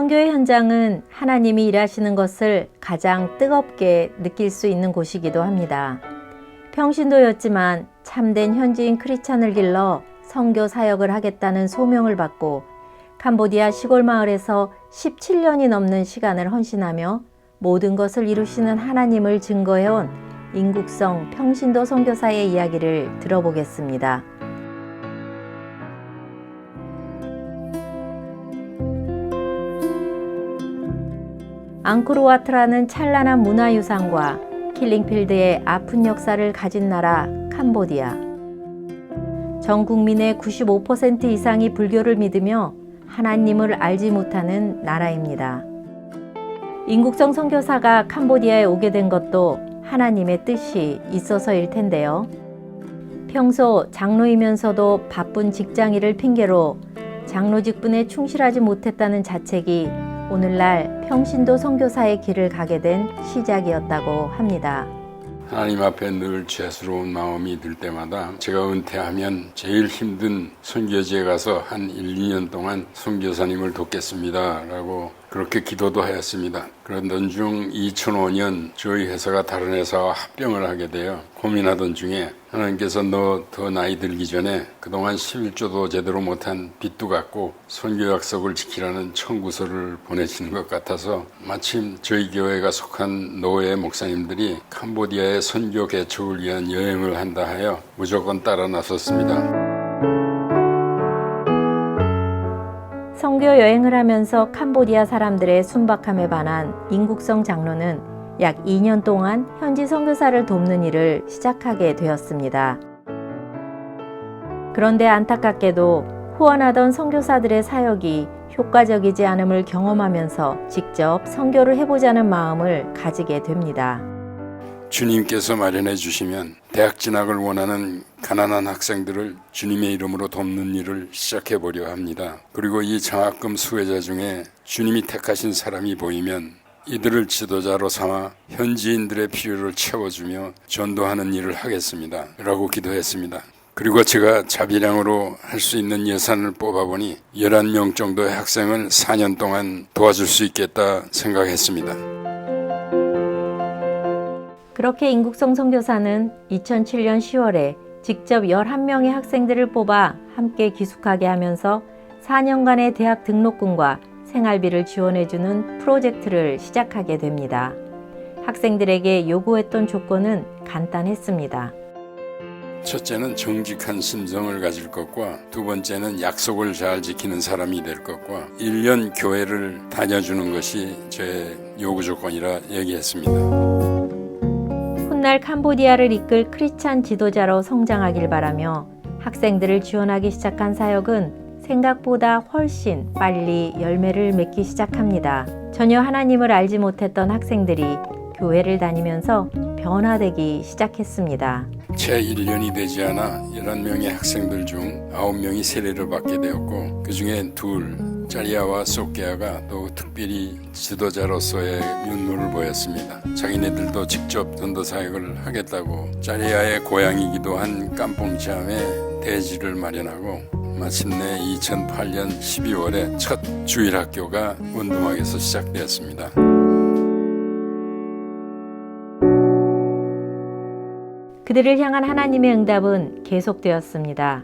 선교의 현장은 하나님이 일하시는 것을 가장 뜨겁게 느낄 수 있는 곳이기도 합니다. 평신도였지만 참된 현지인 크리스찬을 길러 선교 사역을 하겠다는 소명을 받고 캄보디아 시골 마을에서 17년이 넘는 시간을 헌신하며 모든 것을 이루시는 하나님을 증거해온 인국성 평신도 선교사의 이야기를 들어보겠습니다. 앙코르와트라는 찬란한 문화유산과 킬링필드의 아픈 역사를 가진 나라 캄보디아. 전 국민의 95% 이상이 불교를 믿으며 하나님을 알지 못하는 나라입니다. 인국성 선교사가 캄보디아에 오게 된 것도 하나님의 뜻이 있어서일 텐데요. 평소 장로이면서도 바쁜 직장일을 핑계로 장로 직분에 충실하지 못했다는 자책이 오늘날 평신도 선교사의 길을 가게 된 시작이었다고 합니다. 하나님 앞에 늘 죄스러운 마음이 들 때마다 제가 은퇴하면 제일 힘든 선교지에 가서 한 1, 2년 동안 선교사님을 돕겠습니다 라고 그렇게 기도도 하였습니다. 그러던 중 2005년 저희 회사가 다른 회사와 합병을 하게 되어 고민하던 중에 하나님께서 너 더 나이 들기 전에 그동안 11조도 제대로 못한 빚도 갚고 선교 약속을 지키라는 청구서를 보내시는 것 같아서 마침 저희 교회가 속한 노예 목사님들이 캄보디아의 선교 개척을 위한 여행을 한다 하여 무조건 따라 나섰습니다. 선교 여행을 하면서 캄보디아 사람들의 순박함에 반한 인국성 장로는 약 2년 동안 현지 선교사를 돕는 일을 시작하게 되었습니다. 그런데 안타깝게도 후원하던 선교사들의 사역이 효과적이지 않음을 경험하면서 직접 선교를 해보자는 마음을 가지게 됩니다. 주님께서 마련해 주시면 대학 진학을 원하는 가난한 학생들을 주님의 이름으로 돕는 일을 시작해 보려 합니다. 그리고 이 장학금 수혜자 중에 주님이 택하신 사람이 보이면 이들을 지도자로 삼아 현지인들의 필요를 채워주며 전도하는 일을 하겠습니다 라고 기도했습니다. 그리고 제가 자비량으로 할 수 있는 예산을 뽑아보니 11명 정도의 학생을 4년 동안 도와줄 수 있겠다 생각했습니다. 그렇게 인국성 선교사는 2007년 10월에 직접 11명의 학생들을 뽑아 함께 기숙하게 하면서 4년간의 대학 등록금과 생활비를 지원해주는 프로젝트를 시작하게 됩니다. 학생들에게 요구했던 조건은 간단했습니다. 첫째는 정직한 심성을 가질 것과 두 번째는 약속을 잘 지키는 사람이 될 것과 1년 교회를 다녀주는 것이 제 요구 조건이라 얘기했습니다. 훗날 캄보디아를 이끌 크리스찬 지도자로 성장하길 바라며 학생들을 지원하기 시작한 사역은 생각보다 훨씬 빨리 열매를 맺기 시작합니다. 전혀 하나님을 알지 못했던 학생들이 교회를 다니면서 변화되기 시작했습니다. 채 1년이 되지 않아 11명의 학생들 중 9명이 세례를 받게 되었고 그 중에 둘, 짜리아와 소케아가 또 특별히 지도자로서의 면모를 보였습니다. 자기네들도 직접 전도 사역을 하겠다고 짜리아의 고향이기도 한 깜뽕지암에 대지를 마련하고 마침내 2008년 12월에 첫 주일학교가 원두막에서 시작되었습니다. 그들을 향한 하나님의 응답은 계속되었습니다.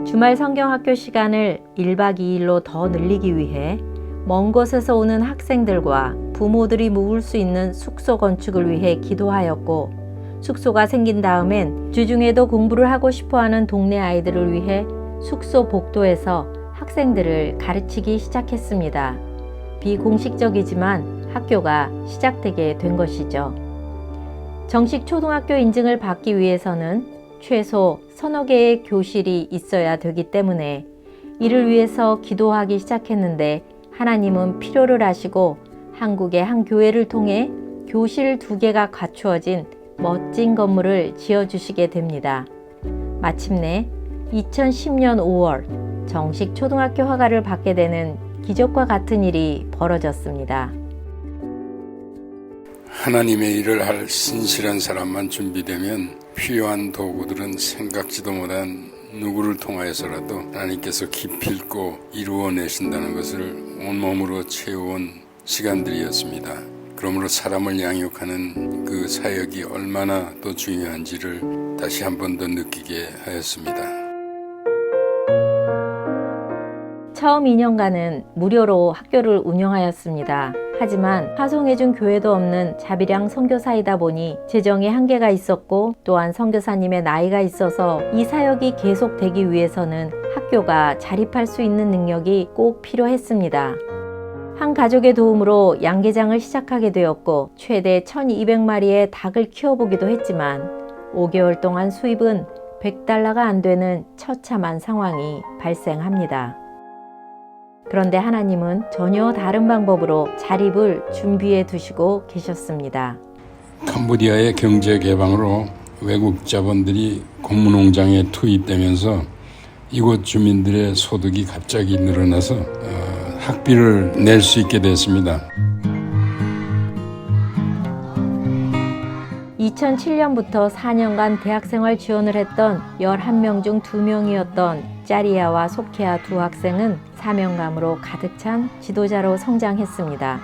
주말 성경학교 시간을 1박 2일로 더 늘리기 위해 먼 곳에서 오는 학생들과 부모들이 묵을 수 있는 숙소 건축을 위해 기도하였고 숙소가 생긴 다음엔 주중에도 공부를 하고 싶어하는 동네 아이들을 위해 숙소 복도에서 학생들을 가르치기 시작했습니다. 비공식적이지만 학교가 시작되게 된 것이죠. 정식 초등학교 인증을 받기 위해서는 최소 서너 개의 교실이 있어야 되기 때문에 이를 위해서 기도하기 시작했는데 하나님은 필요를 아시고 한국의 한 교회를 통해 교실 2개가 갖추어진 멋진 건물을 지어주시게 됩니다. 마침내 2010년 5월 정식 초등학교 허가를 받게 되는 기적과 같은 일이 벌어졌습니다. 하나님의 일을 할 신실한 사람만 준비되면 필요한 도구들은 생각지도 못한 누구를 통하여서라도 하나님께서 기필코 이루어내신다는 것을 온몸으로 채워온 시간들이었습니다. 그러므로 사람을 양육하는 그 사역이 얼마나 또 중요한지를 다시 한 번 더 느끼게 하였습니다. 처음 2년간은 무료로 학교를 운영하였습니다. 하지만 파송해준 교회도 없는 자비량 선교사이다 보니 재정에 한계가 있었고 또한 선교사님의 나이가 있어서 이 사역이 계속되기 위해서는 학교가 자립할 수 있는 능력이 꼭 필요했습니다. 한 가족의 도움으로 양계장을 시작하게 되었고 최대 1200마리의 닭을 키워보기도 했지만 5개월 동안 수입은 $100가 안 되는 처참한 상황이 발생합니다. 그런데 하나님은 전혀 다른 방법으로 자립을 준비해 두시고 계셨습니다. 캄보디아의 경제 개방으로 외국 자본들이 고무농장에 투입되면서 이곳 주민들의 소득이 갑자기 늘어나서 학비를 낼 수 있게 됐습니다. 2007년부터 4년간 대학생활 지원을 했던 11명 중 2명이었던 짜리아와 소케아 두 학생은 사명감으로 가득 찬 지도자로 성장했습니다.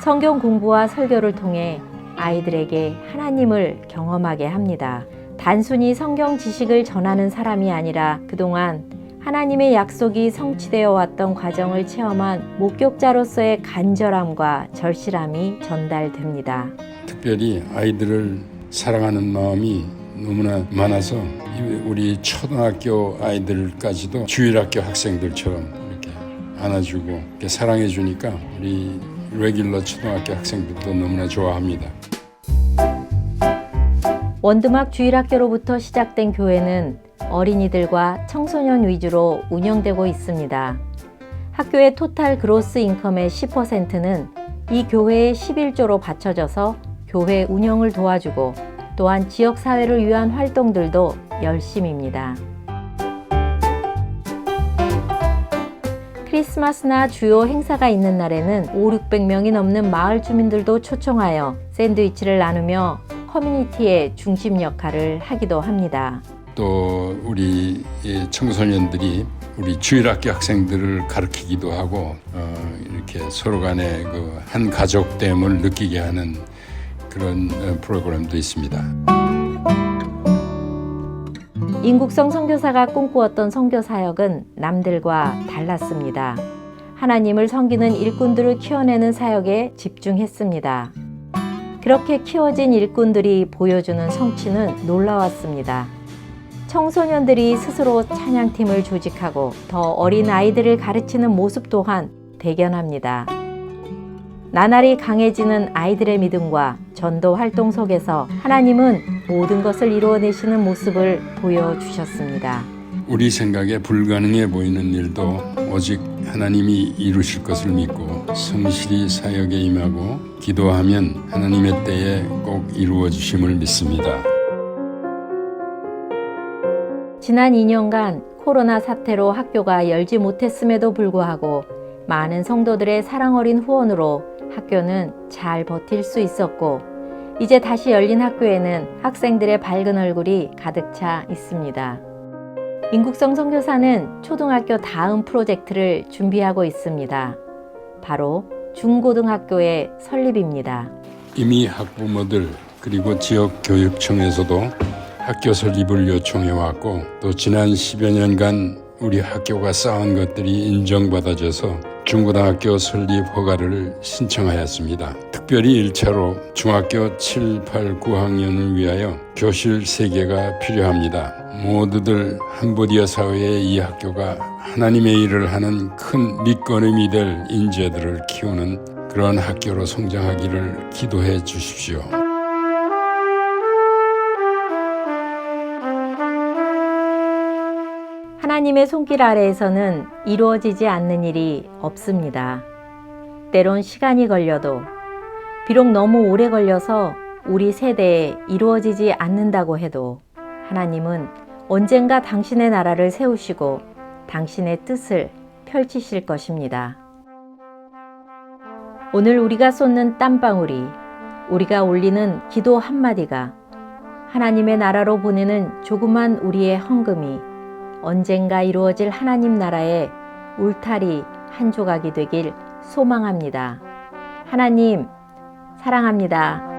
성경 공부와 설교를 통해 아이들에게 하나님을 경험하게 합니다. 단순히 성경 지식을 전하는 사람이 아니라 그동안 하나님의 약속이 성취되어 왔던 과정을 체험한 목격자로서의 간절함과 절실함이 전달됩니다. 특별히 아이들을 사랑하는 마음이 너무나 많아서 우리 초등학교 아이들까지도 주일학교 학생들처럼 이렇게 안아주고 이렇게 사랑해주니까 우리 레귤러 초등학교 학생들도 너무나 좋아합니다. 원드막 주일학교로부터 시작된 교회는 어린이들과 청소년 위주로 운영되고 있습니다. 학교의 토탈 그로스 인컴의 10%는 이 교회의 11조로 바쳐져서 교회 운영을 도와주고 또한 지역사회를 위한 활동들도 열심입니다. 크리스마스나 주요 행사가 있는 날에는 500~600명이 넘는 마을 주민들도 초청하여 샌드위치를 나누며 커뮤니티의 중심 역할을 하기도 합니다. 또 우리 청소년들이 우리 주일학교 학생들을 가르치기도 하고 이렇게 서로 간에 그 한 가족됨을 느끼게 하는 그런 프로그램도 있습니다. 인국성 선교사가 꿈꾸었던 선교 사역은 남들과 달랐습니다. 하나님을 섬기는 일꾼들을 키워내는 사역에 집중했습니다. 그렇게 키워진 일꾼들이 보여주는 성취는 놀라웠습니다. 청소년들이 스스로 찬양팀을 조직하고 더 어린 아이들을 가르치는 모습 또한 대견합니다. 나날이 강해지는 아이들의 믿음과 전도 활동 속에서 하나님은 모든 것을 이루어내시는 모습을 보여주셨습니다. 우리 생각에 불가능해 보이는 일도 오직 하나님이 이루실 것을 믿고 성실히 사역에 임하고 기도하면 하나님의 때에 꼭 이루어 주심을 믿습니다. 지난 2년간 코로나 사태로 학교가 열지 못했음에도 불구하고 많은 성도들의 사랑 어린 후원으로 학교는 잘 버틸 수 있었고 이제 다시 열린 학교에는 학생들의 밝은 얼굴이 가득 차 있습니다. 인국성 선교사는 초등학교 다음 프로젝트를 준비하고 있습니다. 바로 중고등학교의 설립입니다. 이미 학부모들 그리고 지역교육청에서도 학교 설립을 요청해 왔고 또 지난 10여 년간 우리 학교가 쌓은 것들이 인정받아져서 중고등학교 설립 허가를 신청하였습니다. 특별히 1차로 중학교 7, 8, 9학년을 위하여 교실 3개가 필요합니다. 모두들 캄보디아 사회의 이 학교가 하나님의 일을 하는 큰 밑거름이 될 인재들을 키우는 그런 학교로 성장하기를 기도해 주십시오. 하나님의 손길 아래에서는 이루어지지 않는 일이 없습니다. 때론 시간이 걸려도 비록 너무 오래 걸려서 우리 세대에 이루어지지 않는다고 해도 하나님은 언젠가 당신의 나라를 세우시고 당신의 뜻을 펼치실 것입니다. 오늘 우리가 쏟는 땀방울이, 우리가 올리는 기도 한마디가, 하나님의 나라로 보내는 조그만 우리의 헌금이 언젠가 이루어질 하나님 나라의 울타리 한 조각이 되길 소망합니다. 하나님, 사랑합니다.